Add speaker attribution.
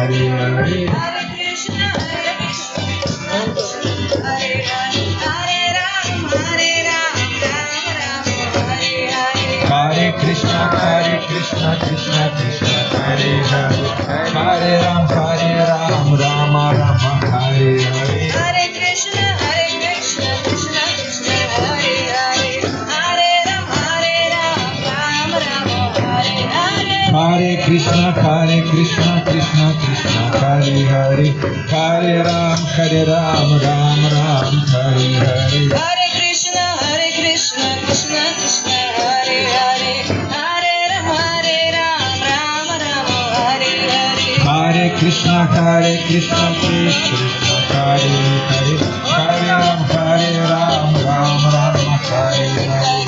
Speaker 1: Hare Hare.
Speaker 2: Hare Krishna, Hare Ram, Hare Ram, Ram Ram, Hare Hare.
Speaker 1: Hare Krishna, Krishna Krishna, Hare Hare. Hare Ram, Rama Rama, Hare Hare.
Speaker 2: Hare Krishna, Krishna Krishna, Hare Hare. Hare Ram, Ram Ram, Hare Hare.
Speaker 1: Hare Krishna, Krishna Krishna, Hare Hare. Hare Ram, Ram Ram, Hare Hare.
Speaker 2: Hare Krishna, Krishna Krishna, Hare Hare. Hare Ram, Ram Ram, Hare Hare.
Speaker 1: Hare Krishna, Krishna Krishna, Hare Hare. Hare Ram, Ram Ram, Hare Hare.